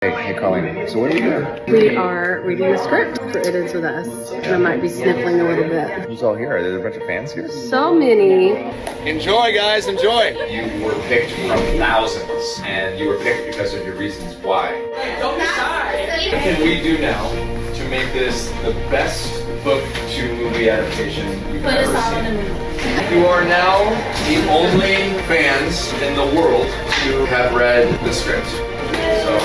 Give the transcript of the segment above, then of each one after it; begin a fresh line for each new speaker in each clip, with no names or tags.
Hey Colleen, so what are we doing?
We are reading the script for It Is With Us, and I might be sniffling a little bit.
Who's all here? Are there a bunch of fans here?
So many.
Enjoy, guys, enjoy!
You were picked from thousands, and you were picked because of your reasons why.
Don't be shy.
What can we do now to make this the best book to movie adaptation you've
Put
ever
us all
seen?
in a movie.
You are now the only fans in the world who have read the script. So,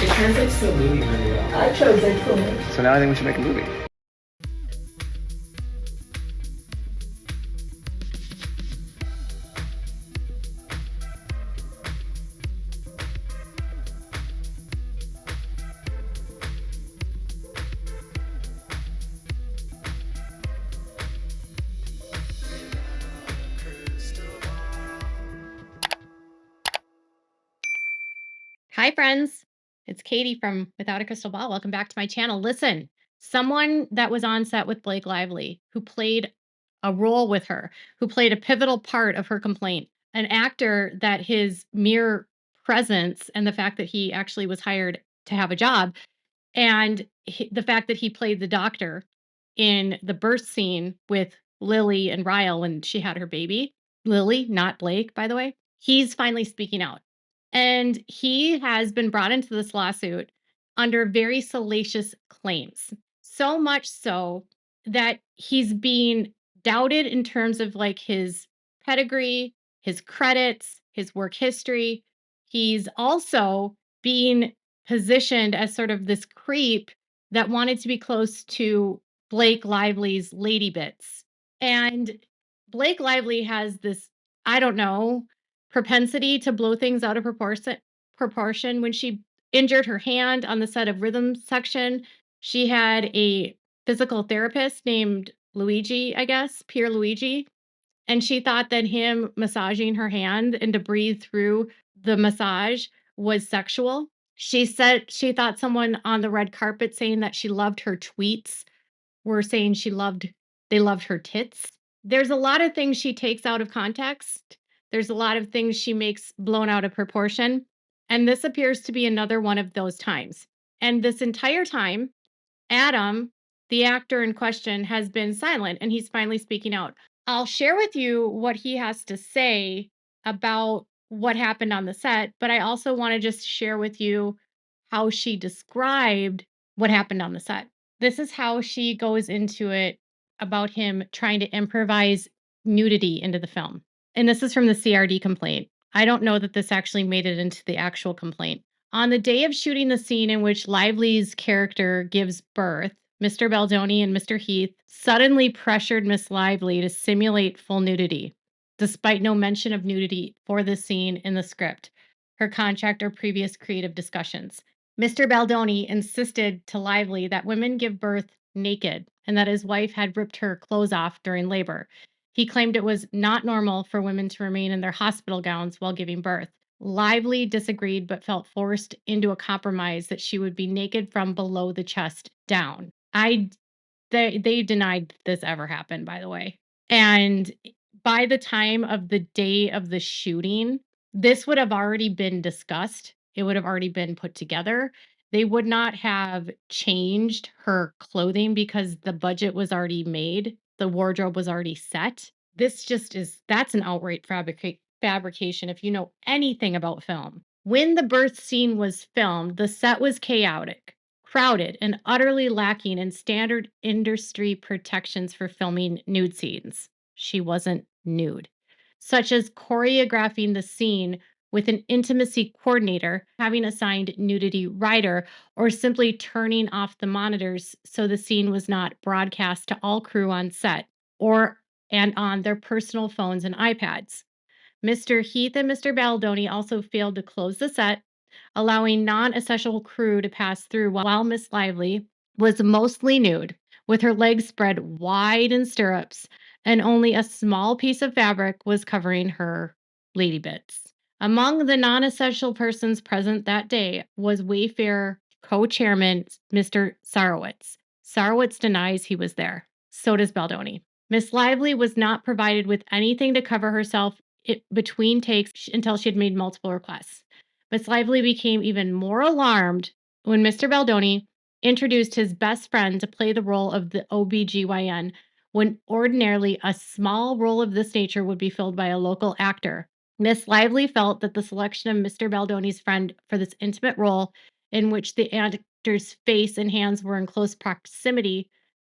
It translates to a movie really well.
I chose it for me.
So now I think we should make a movie.
Hi, friends. It's Katie from Without a Crystal Ball. Welcome back to my channel. Listen, someone that was on set with Blake Lively, who played a role with her, who played a pivotal part of her complaint, an actor that his mere presence and the fact that he actually was hired to have a job, and the fact that he played the doctor in the birth scene with Lily and Ryle when she had her baby. Lily, not Blake, by the way. He's finally speaking out. And he has been brought into this lawsuit under very salacious claims. So much so that he's being doubted in terms of like his pedigree, his credits, his work history. He's also being positioned as sort of this creep that wanted to be close to Blake Lively's lady bits. And Blake Lively has this, I don't know, propensity to blow things out of proportion. When she injured her hand on the set of Rhythm Section, she had a physical therapist named Luigi, I guess, Pier Luigi, and she thought that him massaging her hand and to breathe through the massage was sexual. She said she thought someone on the red carpet saying that she loved her tweets were saying they loved her tits. There's a lot of things she takes out of context. There's a lot of things she makes blown out of proportion. And this appears to be another one of those times. And this entire time, Adam, the actor in question, has been silent and he's finally speaking out. I'll share with you what he has to say about what happened on the set, but I also want to just share with you how she described what happened on the set. This is how she goes into it about him trying to improvise nudity into the film. And this is from the CRD complaint. I don't know that this actually made it into the actual complaint. On the day of shooting the scene in which Lively's character gives birth, Mr. Baldoni and Mr. Heath suddenly pressured Miss Lively to simulate full nudity, despite no mention of nudity for this scene in the script, her contract, or previous creative discussions. Mr. Baldoni insisted to Lively that women give birth naked and that his wife had ripped her clothes off during labor. He claimed it was not normal for women to remain in their hospital gowns while giving birth. Lively disagreed but felt forced into a compromise that she would be naked from below the chest down. They denied this ever happened, by the way. And by the time of the day of the shooting, this would have already been discussed. It would have already been put together. They would not have changed her clothing because the budget was already made. The wardrobe was already set. That's an outright fabrication if you know anything about film. When the birth scene was filmed, the set was chaotic, crowded, and utterly lacking in standard industry protections for filming nude scenes. She wasn't nude, such as choreographing the scene with an intimacy coordinator, having assigned nudity rider, or simply turning off the monitors so the scene was not broadcast to all crew on set and on their personal phones and iPads. Mr. Heath and Mr. Baldoni also failed to close the set, allowing non-essential crew to pass through while Miss Lively was mostly nude, with her legs spread wide in stirrups, and only a small piece of fabric was covering her lady bits. Among the non-essential persons present that day was Wayfair co-chairman Mr. Sarowitz. Sarowitz denies he was there. So does Baldoni. Miss Lively was not provided with anything to cover herself between takes until she had made multiple requests. Miss Lively became even more alarmed when Mr. Baldoni introduced his best friend to play the role of the OBGYN, when ordinarily a small role of this nature would be filled by a local actor. Miss Lively felt that the selection of Mr. Baldoni's friend for this intimate role, in which the actor's face and hands were in close proximity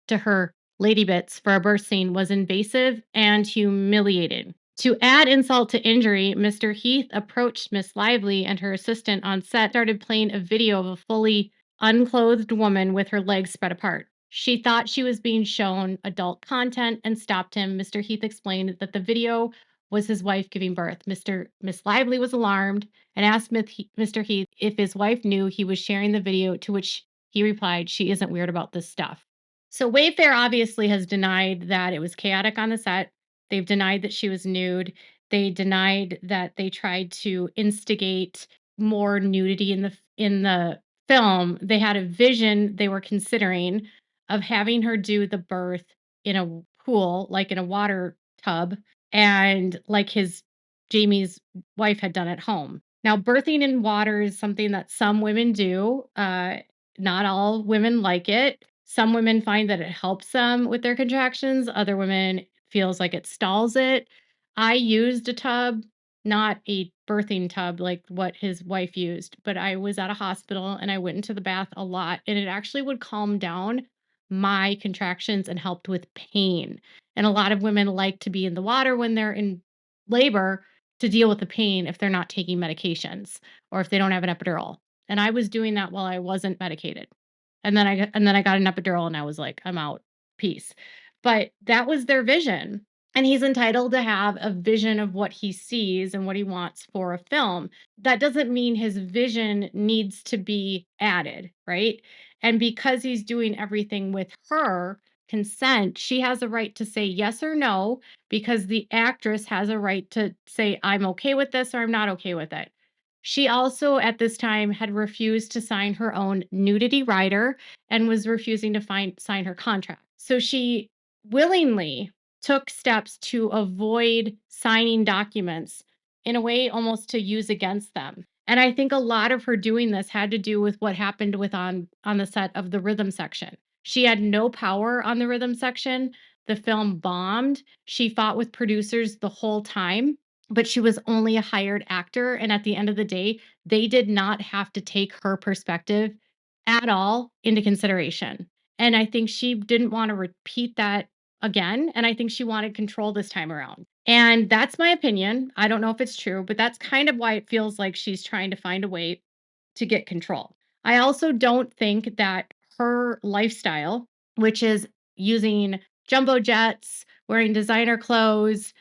to her lady bits for a birth scene, was invasive and humiliating. To add insult to injury, Mr. Heath approached Miss Lively and her assistant on set, started playing a video of a fully unclothed woman with her legs spread apart. She thought she was being shown adult content and stopped him. Mr. Heath explained that the video was his wife giving birth. Miss Lively was alarmed and asked Mr. Heath if his wife knew he was sharing the video, to which he replied, "She isn't weird about this stuff." So Wayfair obviously has denied that it was chaotic on the set. They've denied that she was nude. They denied that they tried to instigate more nudity in the film. They had a vision they were considering of having her do the birth in a pool, like in a water tub, and like Jamie's wife had done at home. Now, birthing in water is something that some women do. Not all women like it. Some women find that it helps them with their contractions. Other women feels like it stalls it. I used a tub, not a birthing tub like what his wife used, but I was at a hospital and I went into the bath a lot, and it actually would calm down my contractions and helped with pain. And a lot of women like to be in the water when they're in labor to deal with the pain if they're not taking medications or if they don't have an epidural. And I was doing that while I wasn't medicated. And then I got an epidural and I was like, I'm out. Peace. But that was their vision. And he's entitled to have a vision of what he sees and what he wants for a film. That doesn't mean his vision needs to be added, right? And because he's doing everything with her consent, she has a right to say yes or no, because the actress has a right to say, I'm okay with this or I'm not okay with it. She also, at this time, had refused to sign her own nudity rider and was refusing to sign her contract. So she willingly took steps to avoid signing documents, in a way almost to use against them. And I think a lot of her doing this had to do with what happened on the set of the rhythm section. She had no power on the rhythm section. The film bombed. She fought with producers the whole time, but she was only a hired actor. And at the end of the day, they did not have to take her perspective at all into consideration. And I think she didn't want to repeat that again. And I think she wanted control this time around. And that's my opinion. I don't know if it's true, but that's kind of why it feels like she's trying to find a way to get control. I also don't think that her lifestyle, which is using jumbo jets, wearing designer clothes,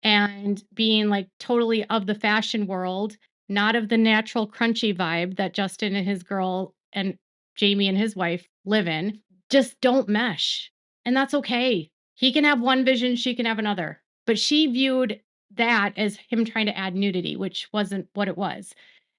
and being like totally of the fashion world, not of the natural crunchy vibe that Justin and his girl and Jamie and his wife live in, just don't mesh. And that's okay. He can have one vision, she can have another. But she viewed that as him trying to add nudity, which wasn't what it was.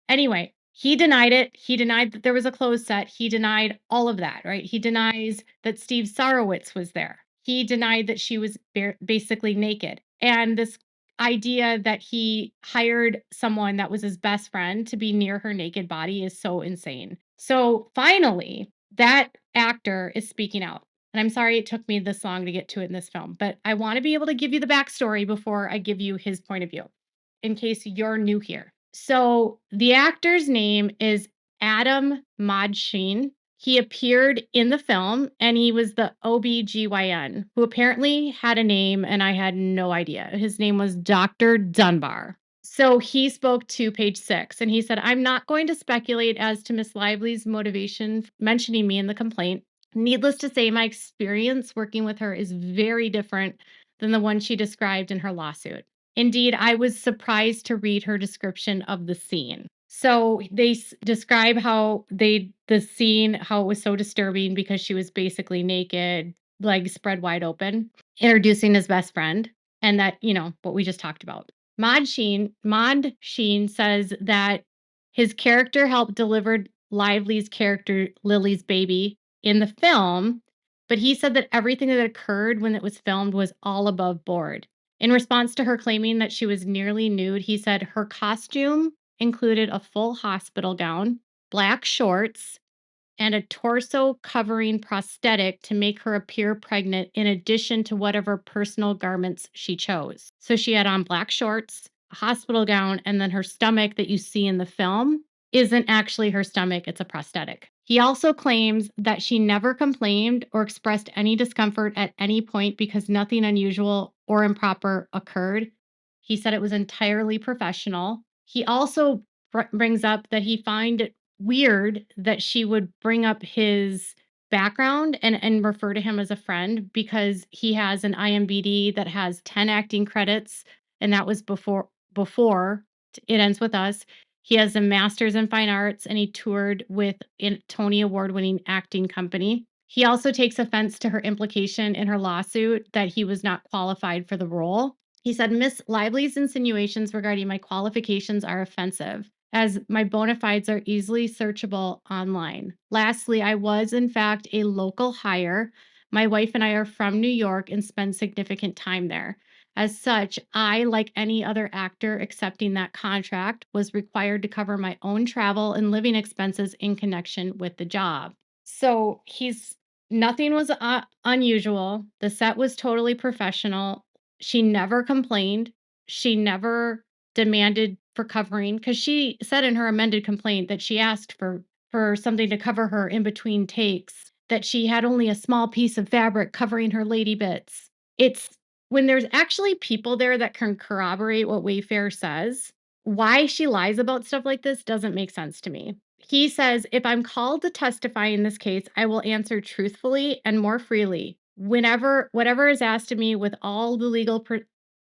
Anyway, he denied it. He denied that there was a closed set. He denied all of that, right? He denies that Steve Sarowitz was there. He denied that she was basically naked. And this idea that he hired someone that was his best friend to be near her naked body is so insane. So finally, that actor is speaking out. And I'm sorry it took me this long to get to it in this film, but I want to be able to give you the backstory before I give you his point of view, in case you're new here. So the actor's name is Adam Modsheen. He appeared in the film and he was the OBGYN, who apparently had a name and I had no idea. His name was Dr. Dunbar. So he spoke to Page 6 and he said, I'm not going to speculate as to Miss Lively's motivation mentioning me in the complaint. Needless to say, my experience working with her is very different than the one she described in her lawsuit. Indeed, I was surprised to read her description of the scene. So they describe how the scene, how it was so disturbing because she was basically naked, legs spread wide open, introducing his best friend, and that, what we just talked about. Mond Sheen says that his character helped deliver Lively's character, Lily's baby, in the film, but he said that everything that occurred when it was filmed was all above board. In response to her claiming that she was nearly nude, he said her costume included a full hospital gown, black shorts, and a torso covering prosthetic to make her appear pregnant, in addition to whatever personal garments she chose. So she had on black shorts, a hospital gown, and then her stomach that you see in the film isn't actually her stomach, it's a prosthetic. He also claims that she never complained or expressed any discomfort at any point because nothing unusual or improper occurred. He said it was entirely professional. He also brings up that he find it weird that she would bring up his background and refer to him as a friend because he has an IMDb that has 10 acting credits, and that was before It Ends With Us. He has a master's in fine arts, and he toured with a Tony Award-winning acting company. He also takes offense to her implication in her lawsuit that he was not qualified for the role. He said, Miss Lively's insinuations regarding my qualifications are offensive, as my bona fides are easily searchable online. Lastly, I was, in fact, a local hire. My wife and I are from New York and spend significant time there. As such, I, like any other actor accepting that contract, was required to cover my own travel and living expenses in connection with the job. So nothing was unusual. The set was totally professional. She never complained. She never demanded for covering, because she said in her amended complaint that she asked for something to cover her in between takes, that she had only a small piece of fabric covering her lady bits. It's when there's actually people there that can corroborate what Wayfair says, why she lies about stuff like this doesn't make sense to me. He says, if I'm called to testify in this case, I will answer truthfully and more freely. Whatever is asked of me with all the legal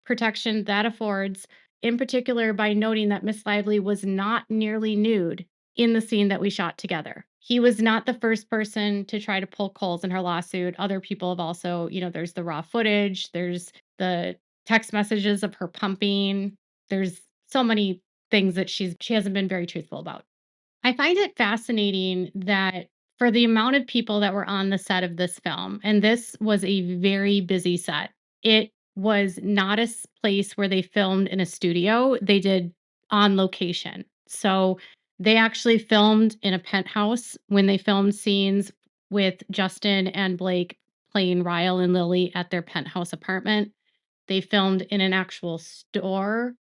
protection that affords, in particular by noting that Miss Lively was not nearly nude in the scene that we shot together. He was not the first person to try to pull coals in her lawsuit. Other people have also, there's the raw footage, there's the text messages of her pumping. There's so many things that she hasn't been very truthful about. I find it fascinating that for the amount of people that were on the set of this film, and this was a very busy set, it was not a place where they filmed in a studio. They did on location. So they actually filmed in a penthouse when they filmed scenes with Justin and Blake playing Ryle and Lily at their penthouse apartment. They filmed in an actual store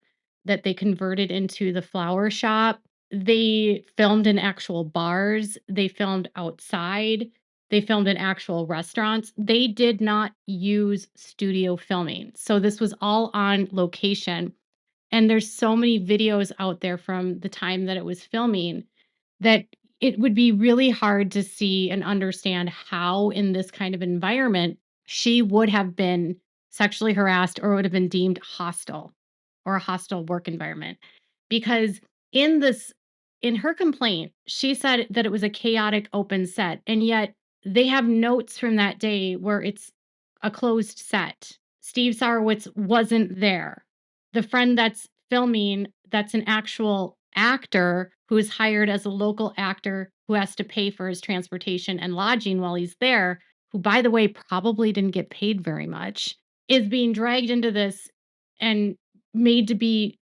that they converted into the flower shop. They filmed in actual bars. They filmed outside. They filmed in actual restaurants. They did not use studio filming. So this was all on location. And there's so many videos out there from the time that it was filming that it would be really hard to see and understand how, in this kind of environment, she would have been sexually harassed or would have been deemed hostile or a hostile work environment. Because in her complaint, she said that it was a chaotic open set, and yet they have notes from that day where it's a closed set. Steve Sarowitz wasn't there. The friend that's filming, that's an actual actor who is hired as a local actor who has to pay for his transportation and lodging while he's there, who, by the way, probably didn't get paid very much, is being dragged into this and made to be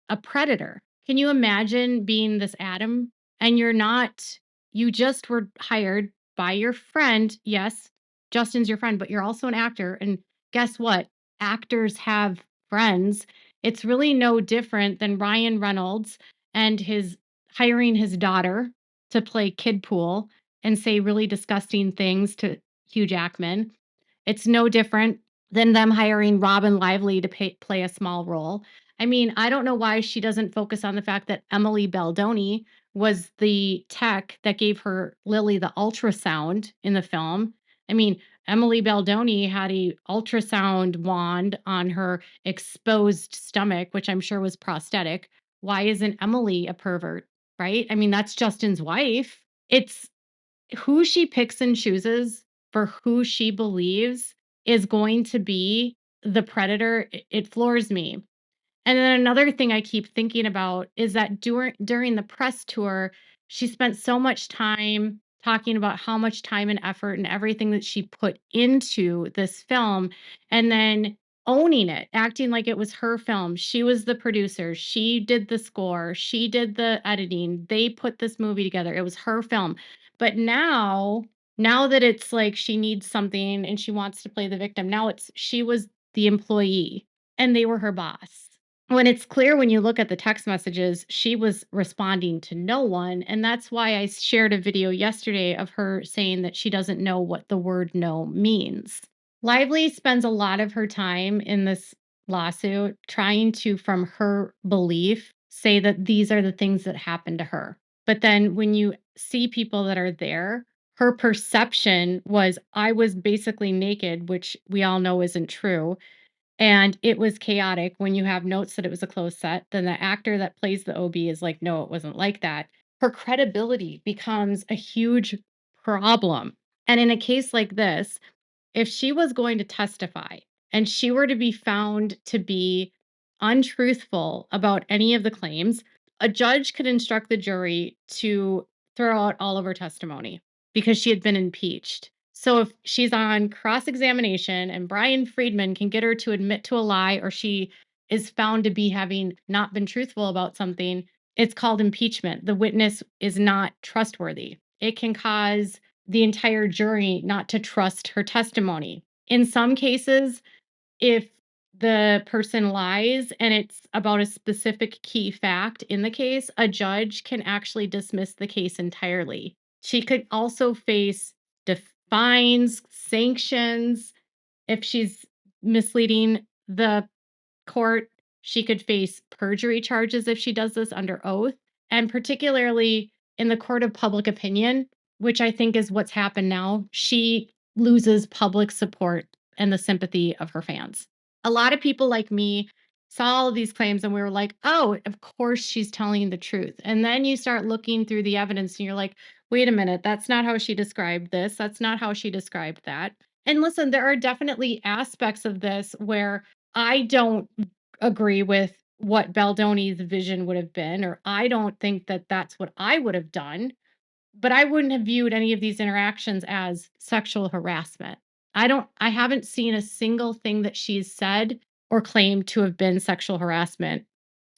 a predator. Can you imagine being this Adam and you just were hired by your friend? Yes, Justin's your friend, but you're also an actor. And guess what? Actors have friends. It's really no different than Ryan Reynolds and his hiring his daughter to play kid pool and say really disgusting things to Hugh Jackman. It's no different than them hiring Robin Lively to play a small role. I mean, I don't know why she doesn't focus on the fact that Emily Baldoni was the tech that gave her Lily the ultrasound in the film. I mean, Emily Baldoni had a ultrasound wand on her exposed stomach, which I'm sure was prosthetic. Why isn't Emily a pervert, right? I mean, that's Justin's wife. It's who she picks and chooses for who she believes is going to be the predator. It floors me. And then another thing I keep thinking about is that during the press tour, she spent so much time talking about how much time and effort and everything that she put into this film, and then owning it, acting like it was her film. She was the producer, she did the score, she did the editing. They put this movie together. It was her film. But now that it's like she needs something and she wants to play the victim, now it's she was the employee and they were her boss. When it's clear when you look at the text messages, she was responding to no one. And that's why I shared a video yesterday of her saying that she doesn't know what the word no means. Lively spends a lot of her time in this lawsuit trying to, from her belief, say that these are the things that happened to her. But then when you see people that are there, her perception was I was basically naked, which we all know isn't true. And it was chaotic when you have notes that it was a closed set. Then the actor that plays the OB is like, no, it wasn't like that. Her credibility becomes a huge problem. And in a case like this, if she was going to testify and she were to be found to be untruthful about any of the claims, a judge could instruct the jury to throw out all of her testimony because she had been impeached. So if she's on cross examination and Brian Friedman can get her to admit to a lie, or she is found to be having not been truthful about something, it's called impeachment. The witness is not trustworthy. It can cause the entire jury not to trust her testimony. In some cases, if the person lies and it's about a specific key fact in the case, a judge can actually dismiss the case entirely. She could also face fines, sanctions if she's misleading the court. She could face perjury charges if she does this under oath. And particularly in the court of public opinion, which I think is what's happened now, she loses public support and the sympathy of her fans. A lot of people like me saw all of these claims and we were like, oh, of course she's telling the truth. And then you start looking through the evidence and you're like, wait a minute, that's not how she described this. That's not how she described that. And listen, there are definitely aspects of this where I don't agree with what Baldoni's vision would have been, or I don't think that that's what I would have done, but I wouldn't have viewed any of these interactions as sexual harassment. I haven't seen a single thing that she's said or claimed to have been sexual harassment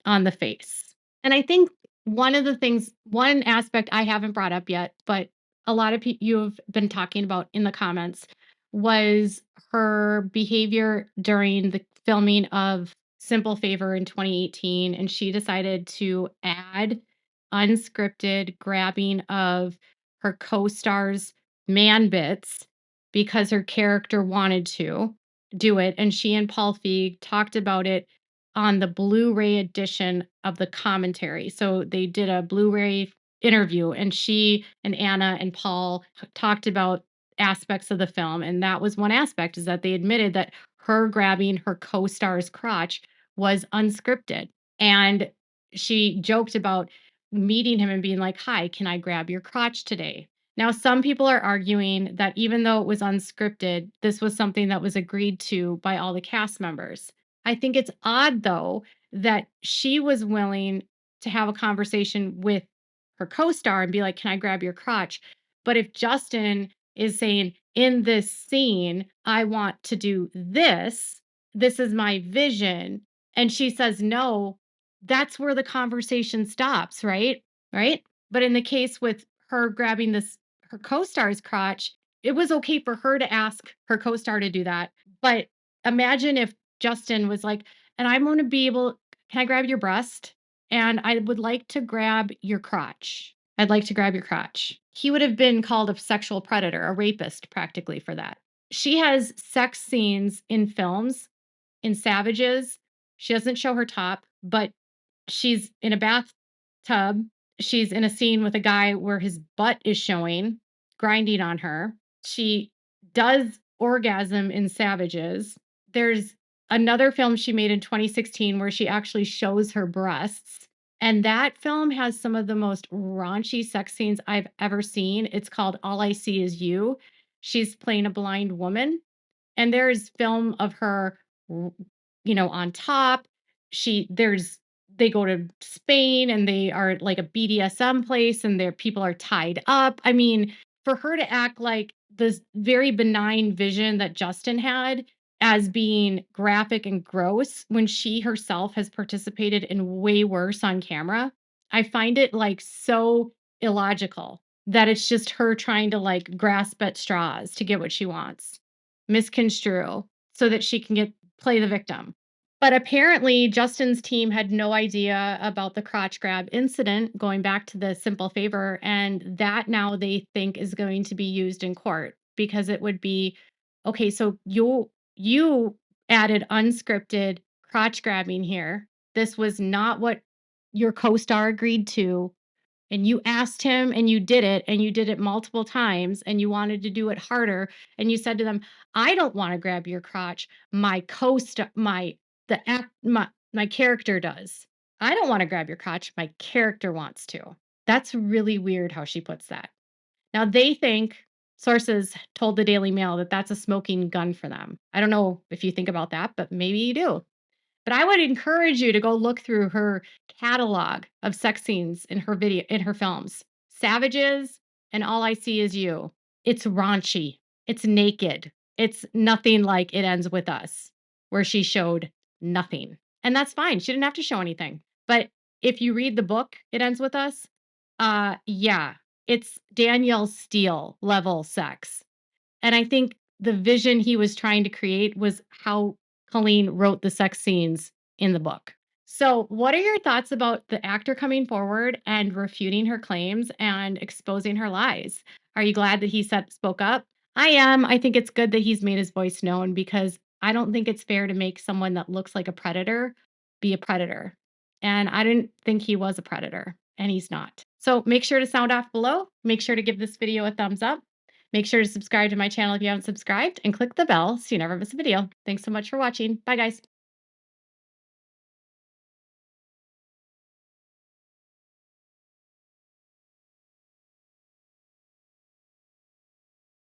on the face. And I think one aspect I haven't brought up yet, but a lot of people you have been talking about in the comments was her behavior during the filming of Simple Favor in 2018. And she decided to add unscripted grabbing of her co star's man bits because her character wanted to do it. And she and Paul Feig talked about it on the Blu-ray edition of the commentary. So they did a Blu-ray interview and she and Anna and Paul talked about aspects of the film. And that was one aspect, is that they admitted that her grabbing her co-star's crotch was unscripted. And she joked about meeting him and being like, hi, can I grab your crotch today? Now, some people are arguing that even though it was unscripted, this was something that was agreed to by all the cast members. I think it's odd, though, that she was willing to have a conversation with her co-star and be like, can I grab your crotch? But if Justin is saying, in this scene, I want to do this, this is my vision, and she says no, that's where the conversation stops, right? Right? But in the case with her grabbing her co-star's crotch, it was okay for her to ask her co-star to do that. But imagine if Justin was like, and I'm going to be able, can I grab your breast? And I would like to grab your crotch. I'd like to grab your crotch. He would have been called a sexual predator, a rapist practically for that. She has sex scenes in films, in Savages. She doesn't show her top, but she's in a bathtub. She's in a scene with a guy where his butt is showing, grinding on her. She does orgasm in Savages. There's another film she made in 2016 where she actually shows her breasts. And that film has some of the most raunchy sex scenes I've ever seen. It's called All I See Is You. She's playing a blind woman. And there's film of her, on top. they go to Spain and they are like a BDSM place and their people are tied up. I mean, for her to act like this very benign vision that Justin had as being graphic and gross when she herself has participated in way worse on camera, I find it like so illogical that it's just her trying to like grasp at straws to get what she wants, misconstrue so that she can play the victim. But apparently, Justin's team had no idea about the crotch grab incident, going back to the simple favor, and that now they think is going to be used in court because it would be okay. So you added unscripted crotch grabbing here. This was not what your co-star agreed to, and you asked him and you did it multiple times, and you wanted to do it harder, and you said to them, I don't want to grab your crotch, my co-star my character does. I don't want to grab your crotch, my character wants to. That's really weird how she puts that. Now they think, sources told the Daily Mail, that that's a smoking gun for them. I don't know if you think about that, but maybe you do. But I would encourage you to go look through her catalog of sex scenes in her films. Savages and All I See Is You. It's raunchy. It's naked. It's nothing like It Ends With Us, where she showed nothing. And that's fine. She didn't have to show anything. But if you read the book, It Ends With Us, yeah, it's Danielle Steele level sex. And I think the vision he was trying to create was how Colleen wrote the sex scenes in the book. So, what are your thoughts about the actor coming forward and refuting her claims and exposing her lies? Are you glad that he spoke up? I am. I think it's good that he's made his voice known because I don't think it's fair to make someone that looks like a predator be a predator. And I didn't think he was a predator, and he's not. So, make sure to sound off below. Make sure to give this video a thumbs up. Make sure to subscribe to my channel if you haven't subscribed and click the bell so you never miss a video. Thanks so much for watching. Bye, guys.